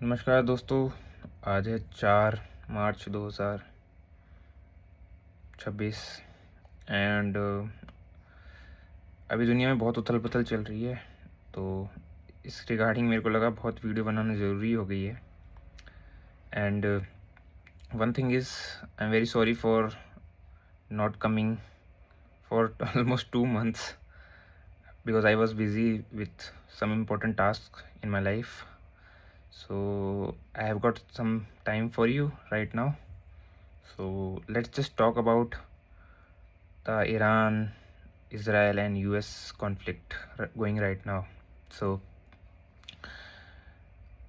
नमस्कार दोस्तों। आज है 4 मार्च 2026 एंड अभी दुनिया में बहुत उथल पुथल चल रही है, तो इस रिगार्डिंग मेरे को लगा बहुत वीडियो बनाना ज़रूरी हो गई है। And one thing is I am very sorry for not coming for almost 2 months because I was busy with some important tasks in my life. So I have got some time for you right now. So let's just talk about the Iran, Israel and US conflict going right now. So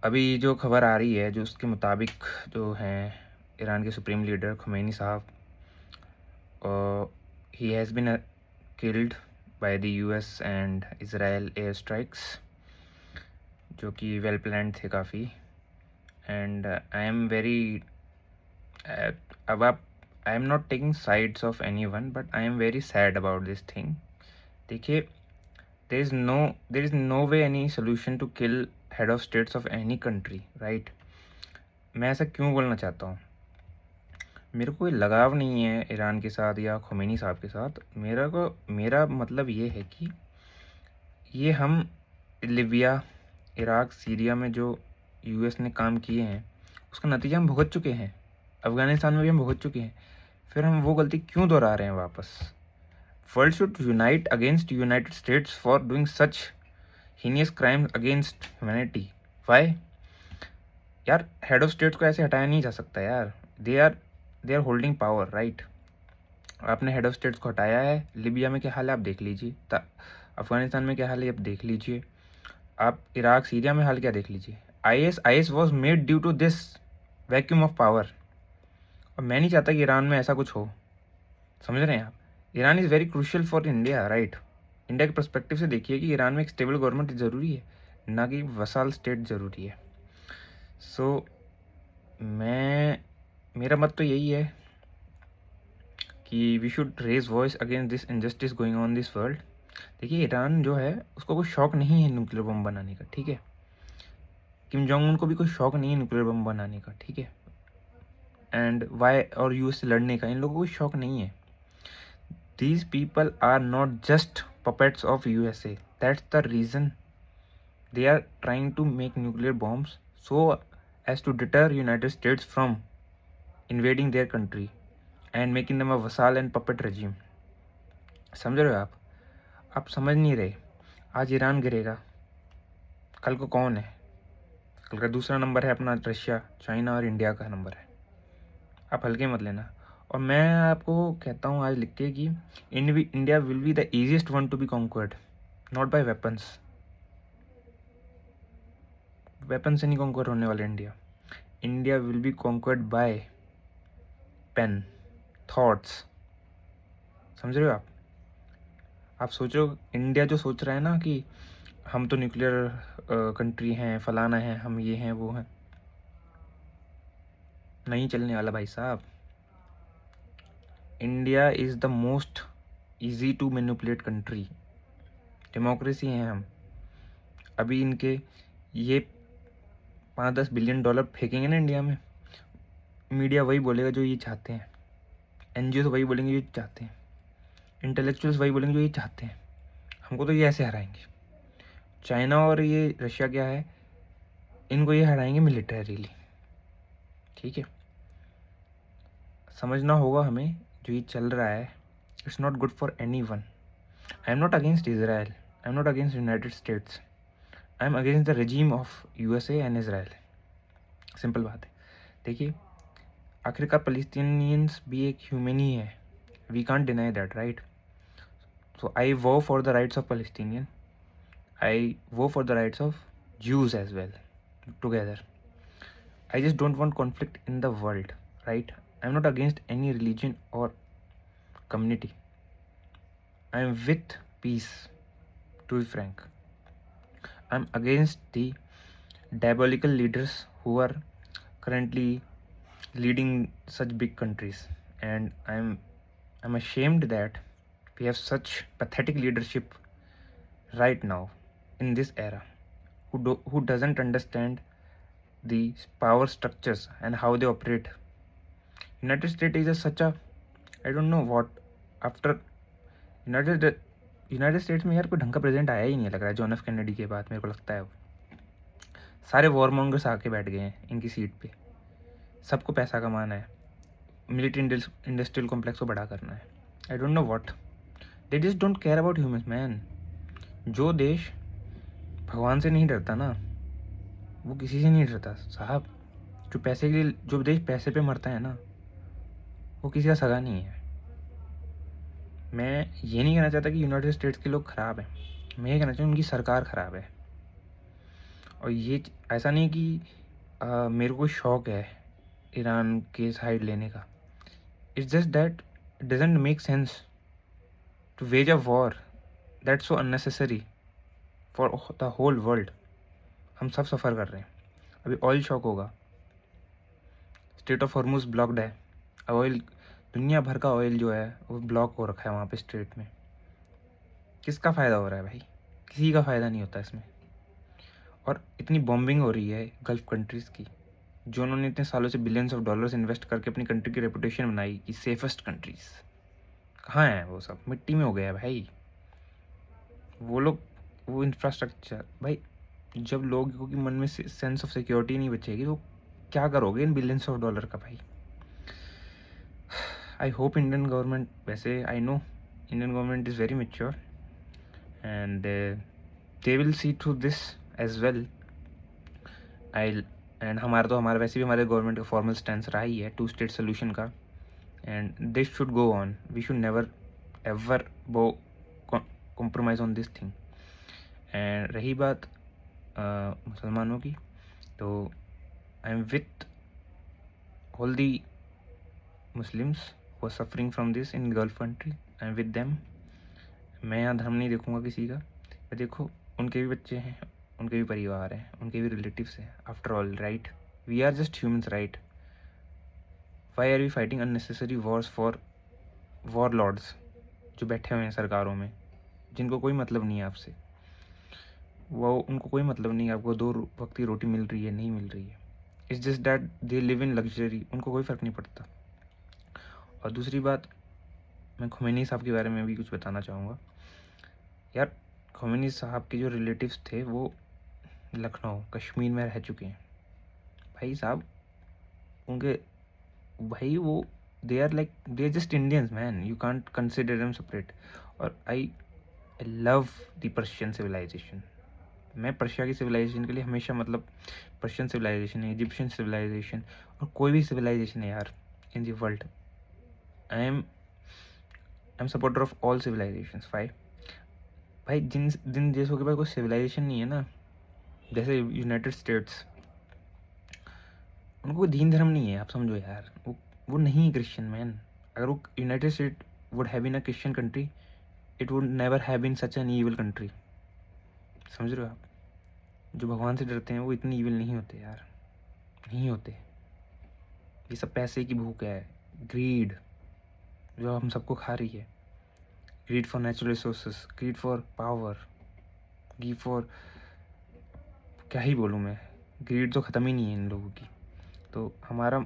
अभी जो खबर आ रही है, जो उसके मुताबिक जो हैं ईरान के सुप्रीम लीडर खुमैनी साहब, he has been killed by the US and Israel air strikes, जो कि वेल प्लान्ड थे काफ़ी। एंड आई एम वेरी अब आप I am not taking sides of any one, but I am very sad about this thing. देखिए, there is no way any solution to kill head of states of any country, right? मैं ऐसा क्यों बोलना चाहता हूँ? मेरे को कोई लगाव नहीं है ईरान के साथ या खुमैनी साहब के साथ। मेरा मतलब ये है कि ये हम लिबिया, इराक, सीरिया में जो यूएस ने काम किए हैं उसका नतीजा हम भुगत चुके हैं। अफ़गानिस्तान में भी हम भुगत चुके हैं। फिर हम वो गलती क्यों दोहरा रहे हैं वापस? World should unite against United States for doing such heinous crimes against humanity. Why? यार, हेड ऑफ स्टेट्स को ऐसे हटाया नहीं जा सकता यार। They are holding power, right? आपने हेड ऑफ स्टेट्स को हटाया है। लिबिया में क्या हाल है आप देख लीजिए, अफगानिस्तान में क्या हाल है आप देख लीजिए, आप इराक, सीरिया में हाल क्या देख लीजिए। IS was made due to this vacuum of power. और मैं नहीं चाहता कि ईरान में ऐसा कुछ हो। समझ रहे हैं आप? Iran is very crucial for India, right? India के पर्सपेक्टिव से देखिए कि ईरान में एक स्टेबल गवर्नमेंट ज़रूरी है, ना कि वसाल स्टेट ज़रूरी है। सो मेरा मत तो यही है कि we should raise voice against this injustice going on this world. देखिए, ईरान जो है उसको कोई शौक नहीं है न्यूक्लियर बम बनाने का, ठीक है? किम जोंग उन को भी कोई शौक नहीं है न्यूक्लियर बम बनाने का, ठीक है? एंड वाई और यूएस से लड़ने का इन लोगों को कोई शौक नहीं है। These people are not just puppets of USA. That's the reason they are trying to make nuclear bombs so as to deter United States from invading their country and making them a vassal and puppet regime. समझ रहे हो आप समझ नहीं रहे। आज Iran गिरेगा, कल को कौन है? कल का दूसरा नंबर है अपना रशिया, चाइना और इंडिया का नंबर है। आप हल्के मत लेना। और मैं आपको कहता हूँ आज लिख के कि India will be the easiest one to be conquered, not by weapons. Weapon से नहीं कॉन्क्वर होने वाला India will be conquered by pen, thoughts. समझ रहे हो आप सोचो, इंडिया जो सोच रहा है ना कि हम तो न्यूक्लियर कंट्री हैं, फलाना है, हम ये हैं वो हैं, नहीं चलने वाला भाई साहब। India is the most easy to manipulate country. Democracy हैं हम। अभी इनके ये 5-10 बिलियन डॉलर फेंकेंगे ना इंडिया में, मीडिया वही बोलेगा जो ये चाहते हैं, NGO वही बोलेंगे जो चाहते हैं, इंटेलेक्चुअल्स वही बोलेंगे जो ये चाहते हैं। हमको तो ये ऐसे हराएंगे। चाइना और ये रशिया क्या है, इनको ये हराएंगे मिलिटरीली, ठीक है? समझना होगा हमें जो ये चल रहा है, it's not good for any one. I am not against Israel, I am not against United states, I am against the regime of USA and Israel. Simple बात है। देखिए, आखिरकार पैलेस्टीनियंस भी एक ह्यूमन ही है, we can't deny that, right? So I vow for the rights of Palestinian, I vow for the rights of Jews as well, together. I just don't want conflict in the world, right? I'm not against any religion or community. I'm with peace, to be frank. I'm against the diabolical leaders who are currently leading such big countries, and I'm ashamed that we have such pathetic leadership right now in this era who doesn't understand the power structures and how they operate. United States is such a, I don't know what, after United states में यार कोई ढंग का president आया ही नहीं लग रहा है। जॉन एफ कैनेडी के बाद मेरे को लगता है सारे वॉरमॉन्गर्स आके बैठ गए हैं इनकी सीट पे। सबको पैसा कमाना है, मिलिट्री इंडस्ट्रियल कॉम्प्लेक्स को बड़ा करना है। I don't know what, they just don't care about humans man. जो देश भगवान से नहीं डरता ना, वो किसी से नहीं डरता साहब। जो पैसे के लिए, जो देश पैसे पे मरता है ना, वो किसी का सगा नहीं है। मैं ये नहीं कहना चाहता कि यूनाइटेड स्टेट्स के लोग ख़राब हैं, मैं ये कहना चाहता हूँ उनकी सरकार ख़राब है। और ये ऐसा नहीं कि मेरे को शौक़ है ईरान के साइड लेने का। It's just that it doesn't make sense to wage a war that's so unnecessary for the whole world. हम सब सफ़र कर रहे हैं। अभी ऑयल शॉक होगा, स्ट्रेट ऑफ हॉर्मुज़ ब्लॉक्ड है। ऑयल, दुनिया भर का ऑयल जो है वो ब्लॉक हो रखा है वहाँ पे स्ट्रेट में। किसका फ़ायदा हो रहा है भाई? किसी का फ़ायदा नहीं होता इसमें। और इतनी बॉम्बिंग हो रही है गल्फ़ कंट्रीज़ की, जो उन्होंने इतने सालों से बिलियंस ऑफ डॉलर्स इन्वेस्ट करके अपनी कंट्री की रेपुटेशन बनाई कि सेफेस्ट कंट्रीज़। कहाँ है वो सब? मिट्टी में हो गया है भाई वो लोग। वो इंफ्रास्ट्रक्चर भाई, जब लोगों के मन में सेंस ऑफ सिक्योरिटी नहीं बचेगी तो क्या करोगे इन बिलियंस ऑफ डॉलर का भाई? आई होप इंडियन गवर्नमेंट, वैसे I know Indian government is very mature and they will see through this as well. And हमारे वैसे भी हमारे गवर्नमेंट का फॉर्मल स्टैंड रहा ही है 2 स्टेट सोल्यूशन का, and this should go on. We should never ever compromise on this thing. And रही बात मुसलमानों की, तो I am with all the Muslims who are suffering from this in Gulf country. I am with them. मैं यहाँ धर्म नहीं देखूँगा किसी का। देखो, उनके भी बच्चे हैं, उनके भी परिवार हैं, उनके भी रिलेटिव्स हैं। After all, right, we are just humans, right? Why are we fighting unnecessary wars for warlords जो बैठे हुए हैं सरकारों में, जिनको कोई मतलब नहीं है आपसे। वो उनको कोई मतलब नहीं है आपको 2 वक्त की रोटी मिल रही है नहीं मिल रही है। It's just that they live in luxury, उनको कोई फ़र्क नहीं पड़ता। और दूसरी बात, मैं खुमैनी साहब के बारे में भी कुछ बताना चाहूँगा। यार, खुमैनी साहब के जो रिलेटिव्स थे वो लखनऊ, कश्मीर में रह चुके हैं भाई साहब। उनके भाई वो they are just Indians man, you can't consider them separate. और I love the Persian civilization. मैं पर्शिया की सिविलाइजेशन के लिए हमेशा, मतलब पर्शियन सिविलाइजेशन है, इजिप्शियन सिविलाइजेशन, और कोई भी सिविलाइजेशन है यार in the world, I am supporter of all civilizations. भाई जिन देशों के पास कोई सिविलाइजेशन नहीं है ना, जैसे यूनाइटेड स्टेट्स, उनको कोई दीन धर्म नहीं है, आप समझो यार। वो नहीं क्रिश्चियन मैन। अगर वो United State would have been a Christian country, it would never have been such an evil country. समझ रहे हो आप? जो भगवान से डरते हैं वो इतने ईविल नहीं होते यार, नहीं होते। ये सब पैसे की भूख है, ग्रीड जो हम सबको खा रही है। Greed for natural resources, greed for power, greed for, क्या ही बोलूँ मैं, ग्रीड तो ख़त्म ही नहीं है इन लोगों की। तो हमारा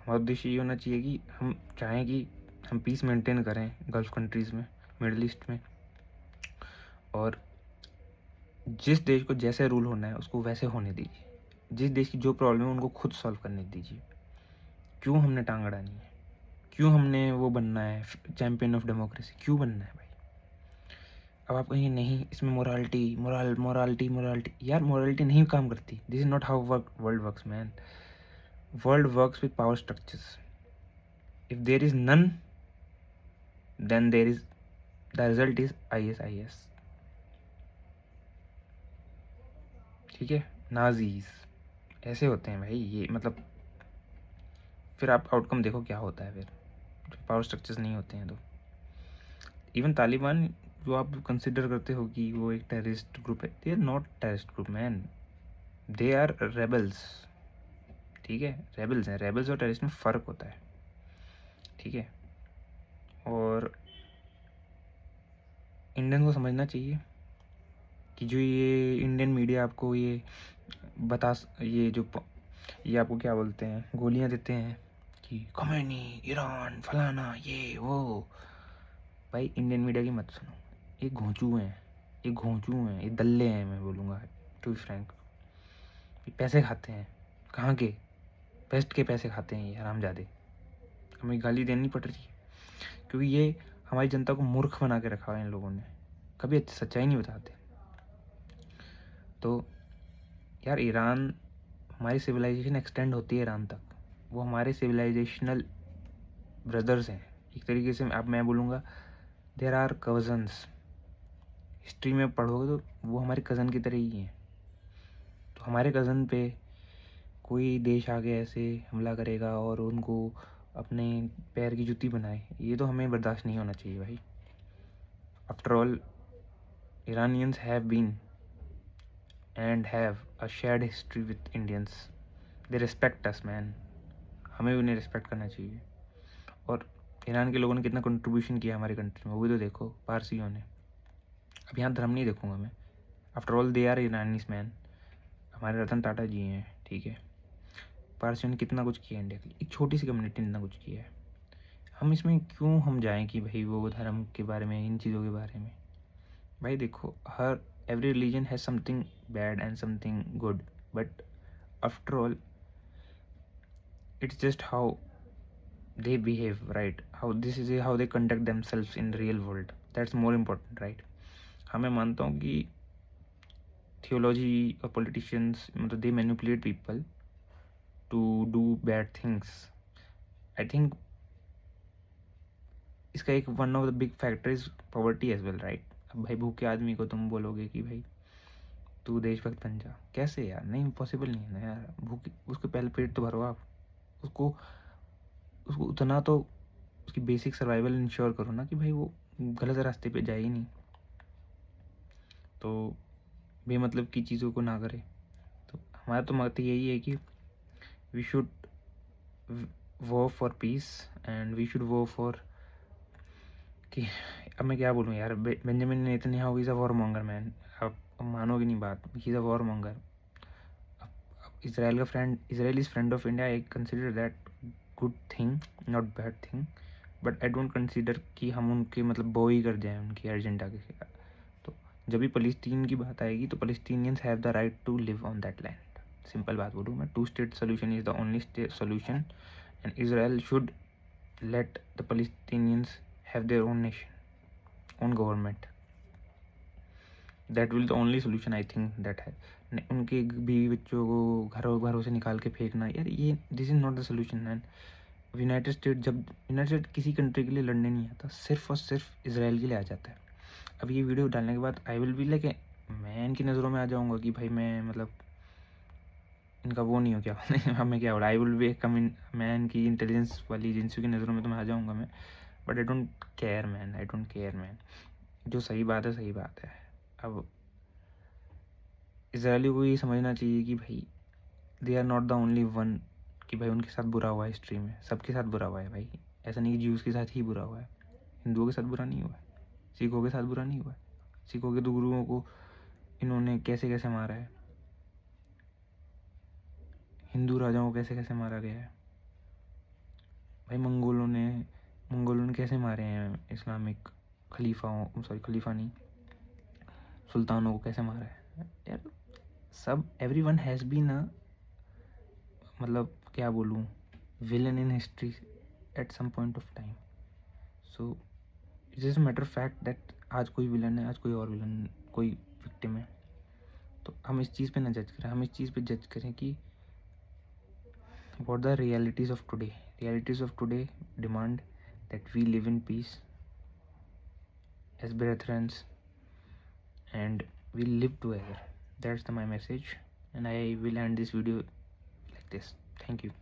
उद्देश्य ये होना चाहिए कि हम चाहें कि हम पीस मेंटेन करें गल्फ़ कंट्रीज़ में, मिडल ईस्ट में, और जिस देश को जैसे रूल होना है उसको वैसे होने दीजिए। जिस देश की जो प्रॉब्लम है उनको खुद सॉल्व करने दीजिए। क्यों हमने टांग अड़ानी है? क्यों हमने वो बनना है चैम्पियन ऑफ डेमोक्रेसी? क्यों बनना है भाई? अब आप कहेंगे नहीं, इसमें मोरालिटी यार, मोरालिटी नहीं काम करती। This is not how world works man. World works with power structures. If there is none, then there is the result is IS। ठीक है, नाजीज ऐसे होते हैं भाई ये, मतलब फिर आप आउटकम देखो क्या होता है फिर, जो पावर स्ट्रक्चर्स नहीं होते हैं। तो इवन तालिबान, जो आप कंसिडर करते हो कि वो एक टेररिस्ट ग्रुप है, they are not terrorist group man, they are rebels. ठीक है, रेबल्स हैं। रेबल्स और टेररिस्ट में फ़र्क होता है, ठीक है? और इंडियन को समझना चाहिए कि जो ये इंडियन मीडिया आपको ये जो ये आपको क्या बोलते हैं, गोलियां देते हैं कि khomeini, ईरान, फलाना, ये वो। भाई इंडियन मीडिया की मत सुनो, ये घोंचू हैं, ये दल्ले हैं, मैं बोलूँगा टू बी फ्रैंक। ये पैसे खाते हैं, कहाँ के? वेस्ट के पैसे खाते हैं ये हरामजादे। हमें गाली देनी पड़ रही है क्योंकि ये हमारी जनता को मूर्ख बना के रखा है इन लोगों ने, कभी सच्चाई नहीं बताते। तो यार ईरान, हमारी सिविलाइजेशन एक्सटेंड होती है ईरान तक, वो हमारे सिविलाइजेशनल ब्रदर्स हैं एक तरीके से। अब मैं बोलूँगा देयर आर कज़न्स। हिस्ट्री में पढ़ोगे तो वो हमारे कज़न की तरह ही हैं। तो हमारे कज़न पे कोई देश आगे ऐसे हमला करेगा और उनको अपने पैर की जूती बनाए, ये तो हमें बर्दाश्त नहीं होना चाहिए भाई। After all Iranians have been and have a shared history with Indians. They respect us man. हमें भी उन्हें रिस्पेक्ट करना चाहिए। और ईरान के लोगों ने कितना कंट्रीब्यूशन किया हमारी कंट्री में, वो भी तो देखो, पारसियों ने। अब यहाँ धर्म नहीं देखूंगा मैं, after all they are Iranians man. हमारे रतन टाटा जी हैं, ठीक है। पारसियों ने कितना कुछ किया इंडिया के लिए, एक छोटी सी कम्युनिटी ने इतना कुछ किया है। हम इसमें क्यों हम जाएं कि भाई वो धर्म के बारे में, इन चीज़ों के बारे में। भाई देखो, हर every religion has something bad and something good, but after all it's just how they behave, right? How this is how they conduct themselves in the real world, that's more important, right? हाँ, मैं मानता हूँ कि theology और politicians मतलब they manipulate people to do bad things. I think इसका एक one of the big factor is poverty as well, right? अब भाई भूखे आदमी को तुम बोलोगे कि भाई तू देशभक्त बन जा, कैसे यार? नहीं, पॉसिबल नहीं है ना यार। भूख, उसके पहले पेट तो भरो आप, उसको उसको उतना तो उसकी बेसिक सर्वाइवल इंश्योर करो ना कि भाई वो गलत रास्ते पे जाए ही नहीं, तो बेमतलब की चीज़ों को ना करे। तो हमारा तो मत यही है कि we should vow for peace and we should vow for कि अब मैं क्या बोलूँ यार, Benjamin Netanyahu is a war monger man. अब मानोगे नहीं बात, he is a war monger. Israel का friend, Israel is friend of India, I consider that good thing, not bad thing, but I don't consider कि हम उनके मतलब बो ही कर जाएँ उनकी एजेंडा के खिलाफ। तो जब भी फ़लस्तीन की बात आएगी तो Palestinians have the right to live on that land. Simple बात बोलूँ मैं, 2 state solution is the only solution and Israel should let the Palestinians have their own nation, own government. That will the only solution I think that है। उनके बीवी बच्चों को घरों से निकाल के फेंकना, यार ये this is not the solution. And United state किसी कंट्री के लिए लड़ने नहीं आता, सिर्फ और सिर्फ इसराइल के लिए आ जाता है। अब ये वीडियो डालने के बाद आई विल बी लाइक, मैं इनकी नज़रों में आ जाऊँगा कि भाई मैं मतलब इनका वो नहीं हो, क्या हमें क्या हो रहा, आई विल बी मैं इनकी इंटेलिजेंस वाली एजेंसियों की नज़रों में तो मैं आ जाऊँगा मैं, but I don't care man. जो सही बात है सही बात है। अब इसराइली को ये समझना चाहिए कि भाई they are not the only one, कि भाई उनके साथ बुरा हुआ है हिस्ट्री में, सबके साथ बुरा हुआ है भाई। ऐसा नहीं कि ज्यूज़ के साथ ही बुरा हुआ है, हिंदुओं के साथ बुरा नहीं हुआ है, सिखों के साथ बुरा नहीं हुआ है। सिखों के 2 गुरुओं को इन्होंने कैसे कैसे मारा है, हिंदू राजाओं को कैसे कैसे मारा गया है भाई। मंगोलों ने कैसे मारे हैं इस्लामिक खलीफा नहीं, सुल्तानों को कैसे मारा है यार। सब एवरीवन हैज़ बीन अ, मतलब क्या बोलूँ, villain in history at some point of time. So it's just matter of fact that आज कोई विलन है, आज कोई और विलन, कोई विक्टिम है। तो हम इस चीज़ पे ना जज करें, हम इस चीज़ पे जज करें कि what the realities of today demand that we live in peace as brethren and we live together. That's my message, and I will end this video like this. Thank you.